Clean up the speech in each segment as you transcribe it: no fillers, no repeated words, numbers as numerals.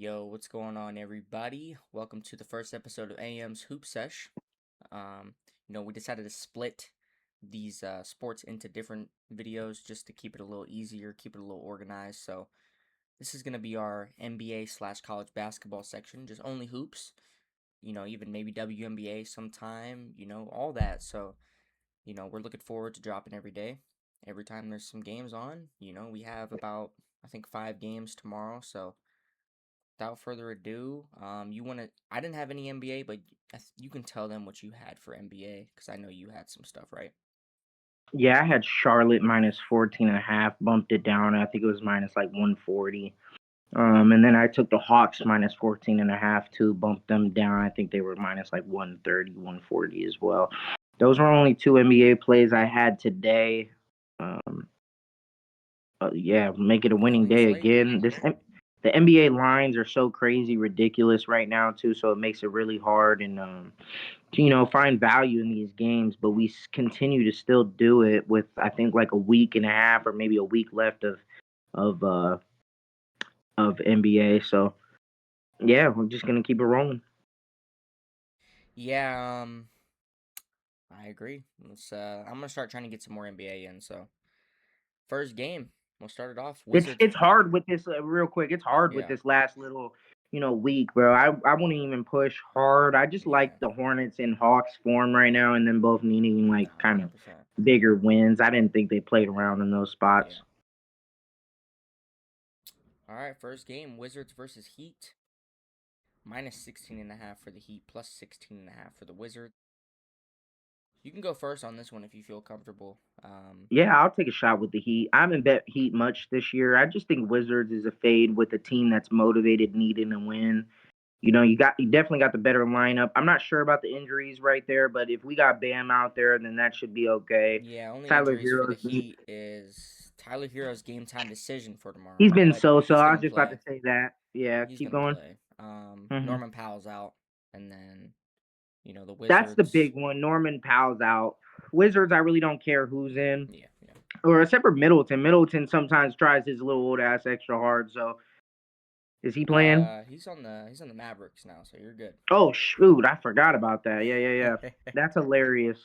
Yo, what's going on, everybody? Welcome to the first episode of AM's Hoop Sesh. Um, we decided to split these sports into different videos just to keep it a little easier, keep it a little organized. So this is gonna be our NBA slash college basketball section, just only hoops. Even maybe WNBA sometime. All that. So we're looking forward to dropping every day. Every time there's some games on. We have about I think 5 games tomorrow. So without further ado, you want to? I didn't have any NBA, but you can tell them what you had for NBA because I know you had some stuff, right? Yeah, I had Charlotte minus 14.5, bumped it down. I think it was minus like 140. And then I took the Hawks minus 14.5 too, bumped them down. I think they were minus like 130, 140 as well. Those were only two NBA plays I had today. Um, yeah, make it a winning Clean day slate. again. The NBA lines are so crazy, ridiculous right now too, so it makes it really hard and to, find value in these games. But we continue to still do it with I think like a week and a half or maybe a week left of uh of NBA. So yeah, we're just gonna keep it rolling. Yeah, I agree. I'm gonna start trying to get some more NBA in. So first game, we'll start it off. Wizards. It's hard with this real quick. It's hard with Yeah, this last little week, bro. I wouldn't even push hard. I just yeah. like the Hornets and Hawks form right now, and then both needing like Nah, kind of 100%. bigger wins. I didn't think they played around in those Yeah. spots. All right, first game. Wizards versus Heat. Minus 16.5 for the Heat, plus 16.5 for the Wizards. You can go first on this one if you feel comfortable. Yeah, I'll take a shot with the Heat. I haven't bet Heat much this year. I just think Wizards is a fade with a team that's motivated, needing to win. You definitely got the better lineup. I'm not sure about the injuries right there, but if we got Bam out there, then that should be okay. Yeah, only Tyler injuries for the Heroes, Heat is Tyler Hero's game time decision for he's tomorrow, been but so. he's I gonna was just about to play. say that. Yeah, He's keep gonna going. play. hmm Norman Powell's out, and then the That's the Wizards. big one. Norman Powell's out. Wizards, I really don't care who's in, Yeah, yeah. or except for Middleton. Middleton sometimes tries his little old ass extra hard. So is he playing? He's on the Mavericks now, so you're good. Oh shoot, I forgot about that. Yeah, yeah, yeah, yeah. That's hilarious.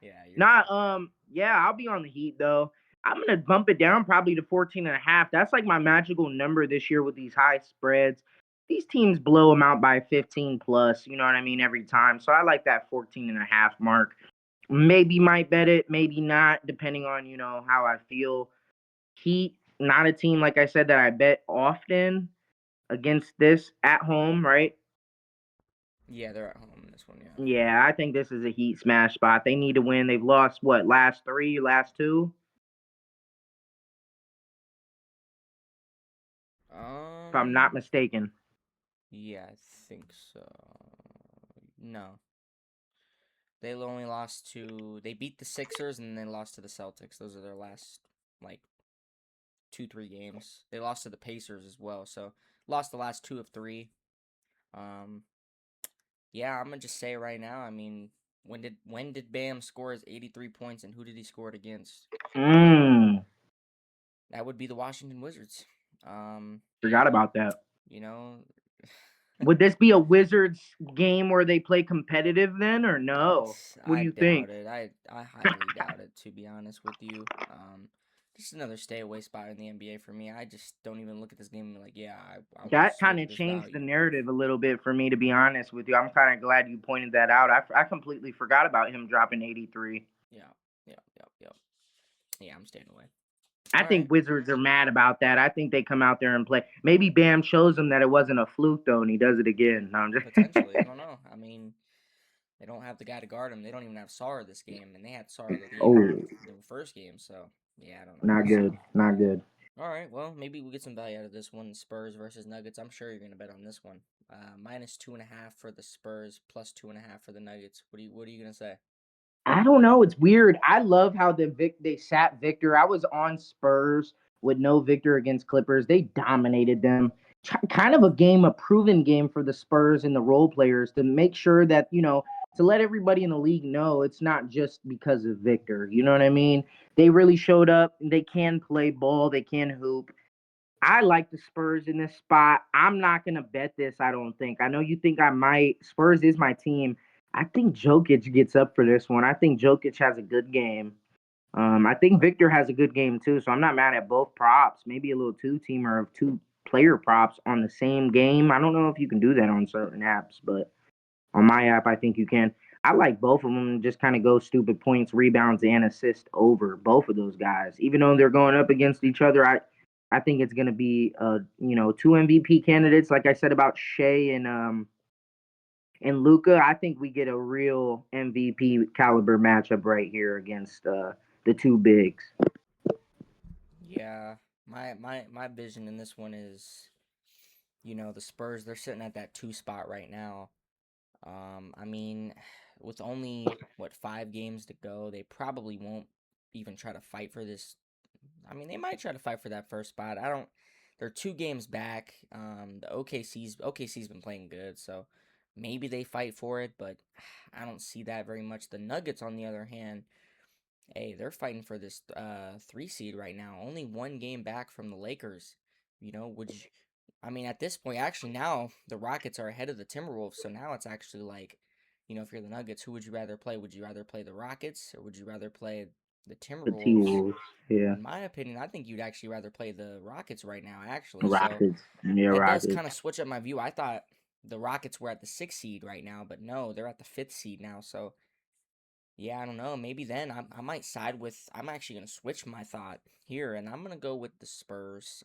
you're Not fine. yeah, I'll be on the Heat though. I'm gonna bump it down probably to 14.5. That's like my magical number this year with these high spreads. These teams blow them out by 15 plus, you know what I mean, every time. So I like that 14.5 mark. Maybe might bet it, maybe not, depending on, how I feel. Heat, not a team, like I said, that I bet often against this at home, right? Yeah, they're at home in this one. Yeah. Yeah, I think this is a Heat smash spot. They need to win. They've lost what, last three, last two, if I'm Um. not mistaken. Yeah, I think so. No, they only lost to. They beat the Sixers and then they lost to the Celtics. Those are their last like 2-3 games. They lost to the Pacers as well, so lost the last 2 of 3. Um, yeah, I'm gonna just say right now. I mean, when did Bam score his 83 points, and who did he score it against? Mmm, That would be the Washington Wizards. Um, forgot about that. you know, Would this be a Wizards game where they play competitive then, or no? What do I you think? doubt it. I highly doubt it, to be honest with you. Just another stay away spot in the NBA for me. I just don't even look at this game and be like, yeah, I want That to look kind at of this changed the value. narrative a little bit for me, to be honest with you. I'm kind of glad you pointed that out. I completely forgot about him dropping 83. Yeah, yeah, yeah, yeah. Yeah, I'm staying away. I All right. think Wizards are mad about that. I think they come out there and play. Maybe Bam shows them that it wasn't a fluke though, and he does it again. No, I'm just. Potentially, I don't know. I mean, they don't have the guy to guard him. They don't even have Sar this game, and they had Sar Oh, the first game. So yeah, I don't know. not We'll see. good. Not good. All right, well, maybe we'll get some value out of this one. Spurs versus Nuggets. I'm sure you're gonna bet on this one. Minus 2.5 for the Spurs, plus 2.5 for the Nuggets. What are you gonna say? I don't know. It's weird. I love how they sat Victor. I was on Spurs with no Victor against Clippers. They dominated them. Kind of a game, a proven game for the Spurs and the role players to make sure that, to let everybody in the league know it's not just because of Victor. You know what I mean? They really showed up. They can play ball. They can hoop. I like the Spurs in this spot. I'm not gonna bet this. I don't think. I know you think I might. Spurs is my team. I think Jokic gets up for this one. I think Jokic has a good game. I think Victor has a good game too, so I'm not mad at both props. Maybe a little two-teamer of two player props on the same game. I don't know if you can do that on certain apps, but on my app, I think you can. I like both of them. Just kind of go stupid points, rebounds, and assists over both of those guys. Even though they're going up against each other, I think it's going to be two MVP candidates. Like I said about Shea and Luca, I think we get a real MVP caliber matchup right here against the two bigs. Yeah, my vision in this one is, the Spurs, they're sitting at that 2 spot right now. I mean, with only what 5 games to go, they probably won't even try to fight for this. I mean, they might try to fight for that first spot. I don't. They're 2 games back. The OKC's been playing good, so maybe they fight for it, but I don't see that very much. The Nuggets, on the other hand, hey, they're fighting for this 3 seed right now. Only 1 game back from the Lakers. Would you? I mean, at this point, actually, now the Rockets are ahead of the Timberwolves, so now it's actually like, if you're the Nuggets, who would you rather play? Would you rather play the Rockets or would you rather play the The T Timberwolves? Wolves, yeah, In my opinion, I think you'd actually rather play the Rockets right now, actually. So Rockets, yeah, that does Rockets. kind of switch up my view. I thought the Rockets were at the 6 seed right now, but no, they're at the 5th seed now. So yeah, I don't know. Maybe then I might side with. I'm actually gonna switch my thought here, and I'm gonna go with the Spurs.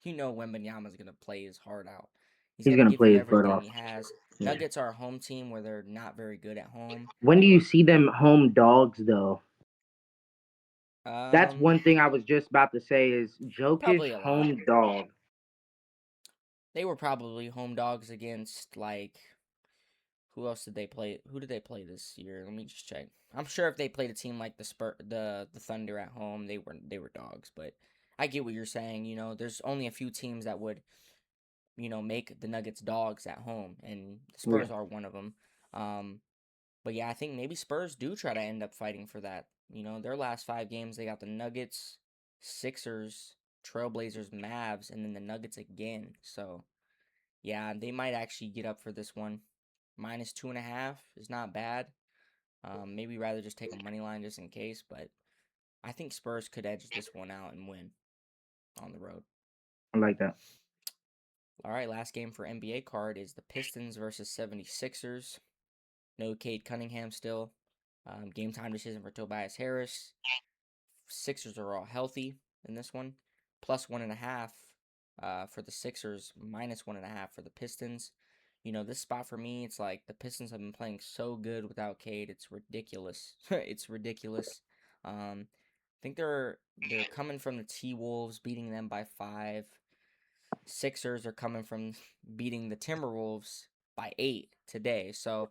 Wembanyama's gonna play his heart out. He's He's gonna gonna give play you his butt everything off. he has. Yeah. Nuggets are a home team where they're not very good at home. When do you see them home dogs though? That's Um, one thing I was just about to say is Jokic Probably a lot. home dog. They were probably home dogs against like who else did they play? Who did they play this year? Let me just check. I'm sure if they played a team like the Thunder at home, they were dogs. But I get what you're saying. There's only a few teams that would make the Nuggets dogs at home, and the Yeah, Spurs are one of them. Um, but yeah, I think maybe Spurs do try to end up fighting for that. Their last 5 games, they got the Nuggets, Sixers, Trailblazers, Mavs, and then the Nuggets again. So yeah, they might actually get up for this one. -2.5 is not bad. Maybe rather just take a money line just in case, but I think Spurs could edge this one out and win on the road. I like that. All right, last game for NBA card is the Pistons versus 76ers. No Cade Cunningham still. Game time decision for Tobias Harris. Sixers are all healthy in this one. +1.5 for the Sixers, -1.5 for the Pistons. This spot for me, it's like the Pistons have been playing so good without Cade. It's ridiculous. It's ridiculous. I think they're coming from the T Wolves, beating them by 5. Sixers are coming from beating the Timberwolves by 8 today. So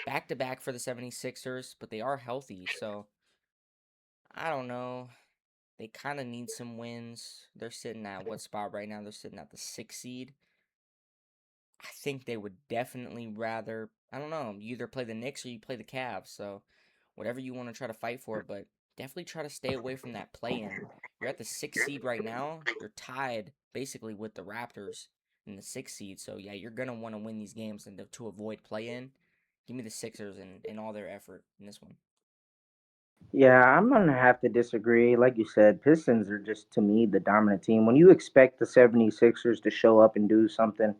back to back for the 76ers, but they are healthy. So I don't know. They kind of need some wins. They're sitting at what spot right now? They're sitting at the 6th seed. I think they would definitely rather, I don't know, you either play the Knicks or you play the Cavs. So whatever you want to try to fight for, but definitely try to stay away from that play in. You're at the 6th seed right now. You're tied basically with the Raptors in the 6th seed. So yeah, you're going to want to win these games and to avoid play in. Give me the Sixers and all their effort in this one. Yeah, I'm gonna have to disagree. Like you said, Pistons are just to me the dominant team. When you expect the 76ers to show up and do something,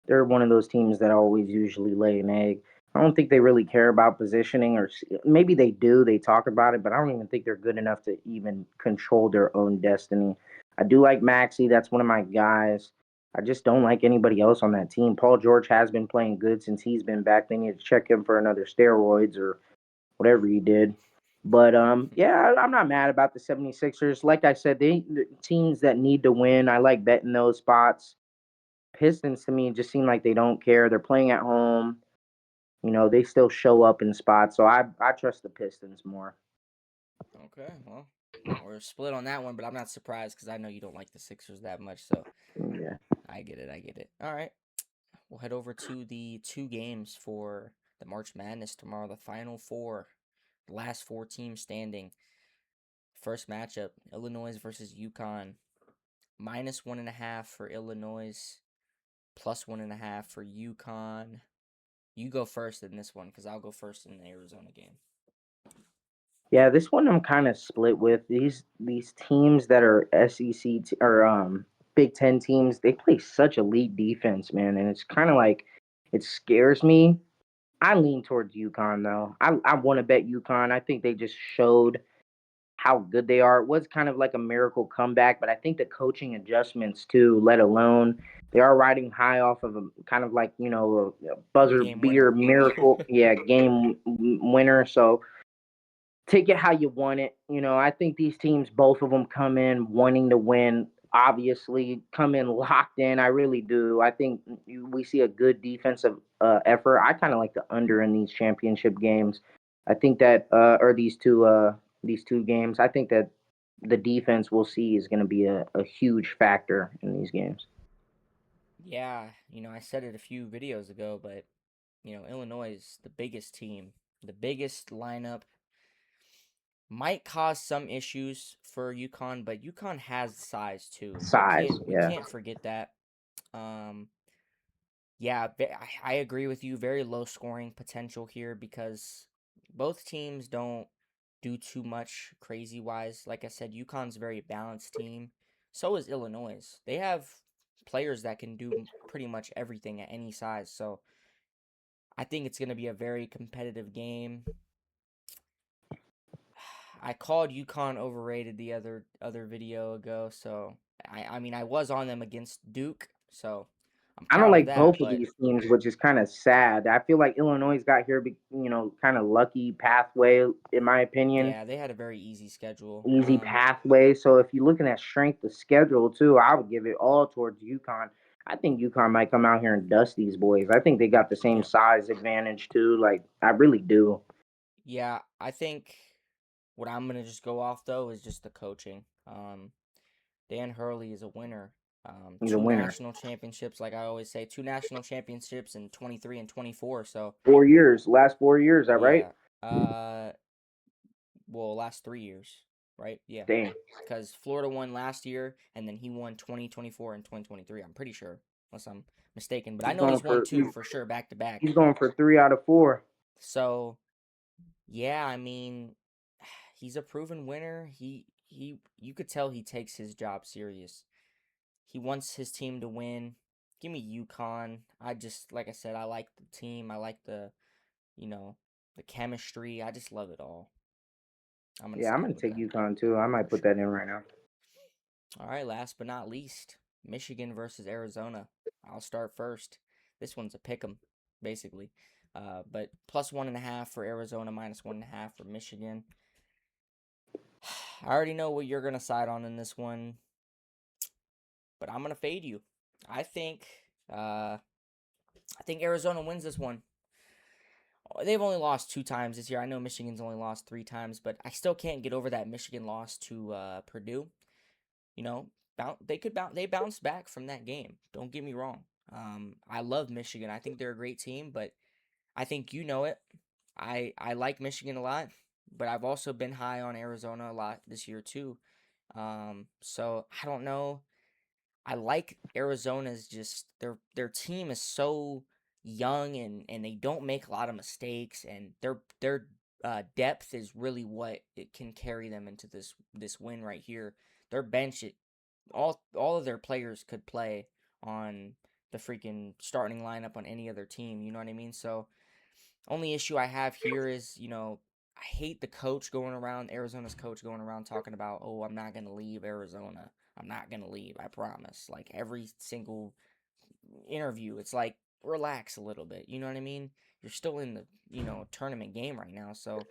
they're one of those teams that always usually lay an egg. I don't think they really care about positioning, or maybe they do. They talk about it, but I don't even think they're good enough to even control their own destiny. I do like Maxi. That's one of my guys. I just don't like anybody else on that team. Paul George has been playing good since he's been back. They need to check him for another steroids or whatever he did. But yeah, I'm not mad about the 76ers. Like I said, the teams that need to win. I like betting those spots. Pistons to me just seem like they don't care. They're playing at home. They still show up in spots. So I trust the Pistons more. Okay, well, we're split on that one, but I'm not surprised because I know you don't like the Sixers that much. So Yeah. I get it. I get it. All right. We'll head over to the 2 games for the March Madness tomorrow. The final four, the last 4 teams standing. First matchup, Illinois versus UConn. -1.5 for Illinois, +1.5 for UConn. You go first in this one because I'll go first in the Arizona game. Yeah, this one I'm kind of split with. These teams that are SEC or Big Ten teams. They play such elite defense, man, and it's kind of like it scares me. I lean towards UConn though. I want to bet UConn. I think they just showed how good they are. It was kind of like a miracle comeback, but I think the coaching adjustments too, let alone they are riding high off of a kind of like a buzzer Game beater winner. miracle, yeah, game winner. So take it how you want it. I think these teams, both of them, come in wanting to win. Obviously, come in locked in. I really do. I think we see a good defensive effort. I kind of like the under in these championship games. I think that, or these two games. I think that the defense we'll see is going to be a huge factor in these games. Yeah, I said it a few videos ago, but Illinois is the biggest team, the biggest lineup. Might cause some issues for UConn, but UConn has size too. We Size, can't we yeah, can't forget that. Um, yeah, I agree with you. Very low scoring potential here because both teams don't do too much crazy wise. Like I said, UConn's a very balanced team. So is Illinois. They have players that can do pretty much everything at any size. So I think it's going to be a very competitive game. I called UConn overrated the other video ago, so I mean I was on them against Duke, so I'm I don't proud of like that. both of But these teams, which is kind of sad. I feel like Illinois got here, kind of lucky pathway, in my opinion, yeah, they had a very easy schedule. easy pathway. So if you're looking at strength of schedule too, I would give it all towards UConn. I think UConn might come out here and dust these boys. I think they got the same Yeah, size advantage too. Like I really do. yeah, I think what I'm gonna just go off though is just the coaching. Dan Hurley is a winner. He's a Two winner. national championships, like I always say, two national championships in 23 and 24. So 4 years, last 4 years, that right? yeah, well, last 3 years, right? Yeah, Dang, because Florida won last year, and then he won 2024 and 2023. I'm pretty sure, unless I'm mistaken. But I he's know going he's won for two for sure, back to back. he's going for 3 out of 4. So yeah, I mean, he's a proven winner. You could tell he takes his job serious. He wants his team to win. Give me UConn. I just, like I said, I like the team. I like you know, the chemistry. I just love it all. I'm gonna Yeah, I'm side gonna with take them UConn too. I might for put that sure. in right now. All right, last but not least, Michigan versus Arizona. I'll start first. This one's a pick 'em, basically. But +1.5 for Arizona, -1.5 for Michigan. I already know what you're gonna side on in this one, but I'm gonna fade you. I think uh, I think Arizona wins this one. They've only lost 2 times this year. I know Michigan's only lost 3 times, but I still can't get over that Michigan loss to Purdue. You know, they bounced back from that game. Don't get me wrong. I love Michigan. I think they're a great team, but I think you know it. I like Michigan a lot, but I've also been high on Arizona a lot this year too. So I don't know. I like Arizona's just their team is so young and they don't make a lot of mistakes and their depth is really what it can carry them into this win right here. Their bench all of their players could play on the freaking starting lineup on any other team, you know what I mean? So only issue I have here is, I hate the coach going around, Arizona's coach going around talking about, oh, I'm not going to leave Arizona. I'm not going to leave, I promise. Like every single interview, it's like, relax a little bit. You know what I mean? You're still in the, tournament game right now. So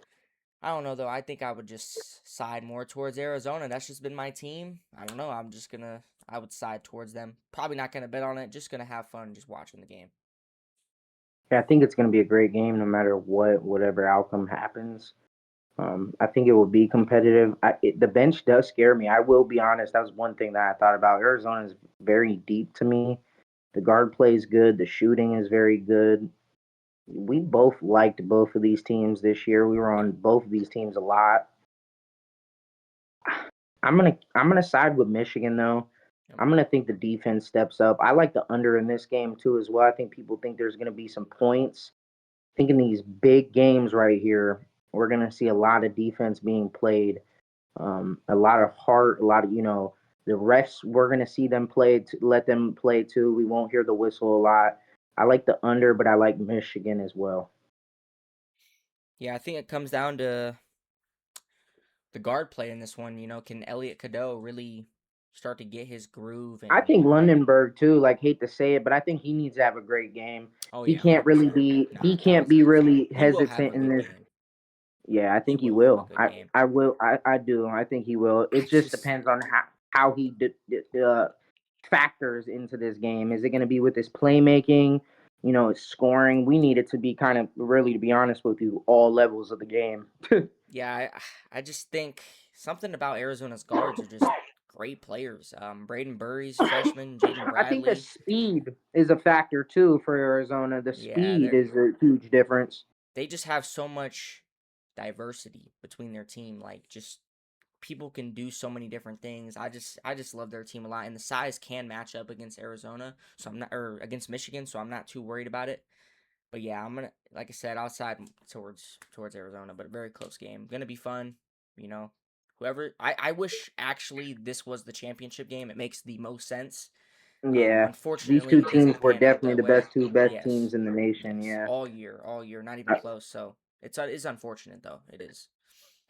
I don't know, though. I think I would just side more towards Arizona. That's just been my team. I don't know. I would side towards them. Probably not going to bet on it. Just going to have fun just watching the game. Yeah, I think it's gonna be a great game no matter whatever outcome happens. I think it will be competitive. The bench does scare me. I will be honest. That was one thing that I thought about. Arizona is very deep to me. The guard play is good. The shooting is very good. We both liked both of these teams this year. We were Yeah. on both of these teams a lot. I'm gonna side with Michigan though. Yep. I'm gonna think the defense steps up. I like the under in this game too as well. I think people think there's gonna be some points. I think in these big games right here, we're gonna see a lot of defense being played, a lot of heart, a lot of the refs. We're gonna see them play, let them play too. We won't hear the whistle a lot. I like the under, but I like Michigan as well. Yeah, I think it comes down to the guard play in this one. Can Elliot Cadeau really start to get his groove? I And think Lundenberg too. Like, hate to say it, but I think he needs to have a great game. oh He yeah, can't really 100%. be. Nah, He a can't thousand be percent. really He will have hesitant a in good this. game. Yeah, I He think he will have a will. good I game. I will. I do. I think he will. I It just just depends on how he factors into this game. Is it going to be with his playmaking? His scoring. We need it to be kind of really, to be honest with you, all levels of the game. yeah, I just think something about Arizona's guards are just great players. Braden Burry's freshman, Jaden I think the Bradley. speed is a factor too for Arizona. The Yeah, speed is a huge difference. they just have so much diversity between their team. Like just people can do so many different things. I just love their team a lot, and the size can match up against Arizona, so I'm not or against Michigan, so I'm not too worried about it. But yeah, I'm gonna like I said, outside towards Arizona, but a very close game. Gonna be fun, you know. Whoever I wish actually this was the championship game. It makes the most sense. Yeah, these Unfortunately, two it teams doesn't were pan out definitely that the way. best Yes, teams in the nation. yes, Yeah. all year, not even close. So it's unfortunate though. It is.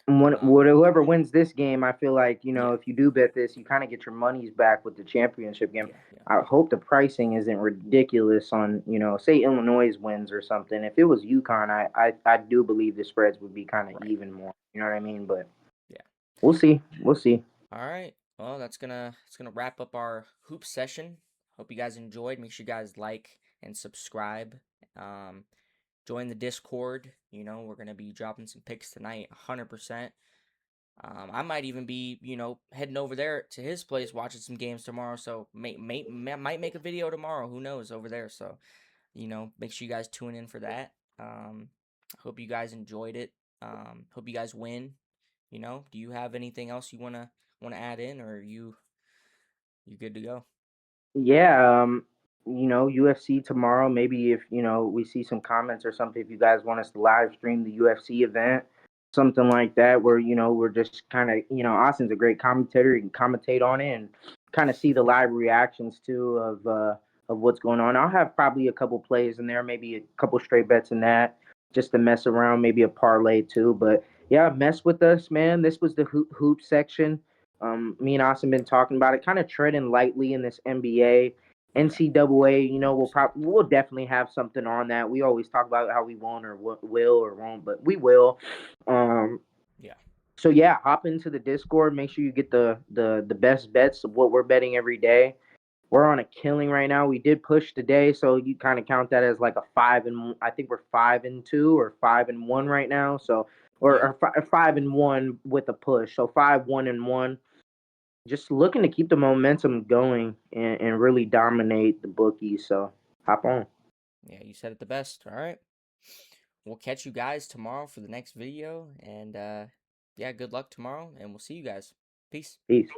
But Whoever wins this game, I feel like yeah, if you do bet this, you kind of get your money's back with the championship game. yeah. I hope the pricing isn't ridiculous on say Illinois wins or something. If it was UConn, I do believe the spreads would be kind of Right. even more. You know what I mean? But Yeah. we'll see. We'll see. All right. Well, that's gonna wrap up our hoop session. Hope you guys enjoyed. Make sure you guys like and subscribe. Um, join the Discord. We're gonna be dropping some picks tonight, 100%. I might even be, heading over there to his place, watching some games tomorrow. So might make a video tomorrow. Who knows over there? So make sure you guys tune in for that. Hope you guys enjoyed it. Hope you guys win. Do you have anything else you wanna add in, or you good to go? Yeah, UFC tomorrow. Maybe if we see some comments or something, if you guys want us to live stream the UFC event, something like that, where we're just kind of Austin's a great commentator. He can commentate on it and kind of see the live reactions too of what's going on. I'll have probably a couple plays in there, maybe a couple straight bets in that, just to mess around, maybe a parlay too. But yeah, mess with us, man. This was the hoop section. Me and Austin been talking about it, kind of treading lightly in this NBA, Yeah, NCAA. hundred percent. We'll definitely have something on that. We always talk about how we won't or will or won't, but we will. Um, Yeah, so yeah, hop into the Discord. Make sure you get the best bets of what we're betting every day. We're on a killing right now. We did push today, so you kind of count that as like a five and I think we're 5-2 or 5-1 right now. So yeah, or 5-1 with a push. So 5-1-1, just looking to keep the momentum going and really dominate the bookies. So hop on. yeah. You said it the best. All right. We'll catch you guys tomorrow for the next video, and yeah, good luck tomorrow, and we'll see you guys. Peace. Peace.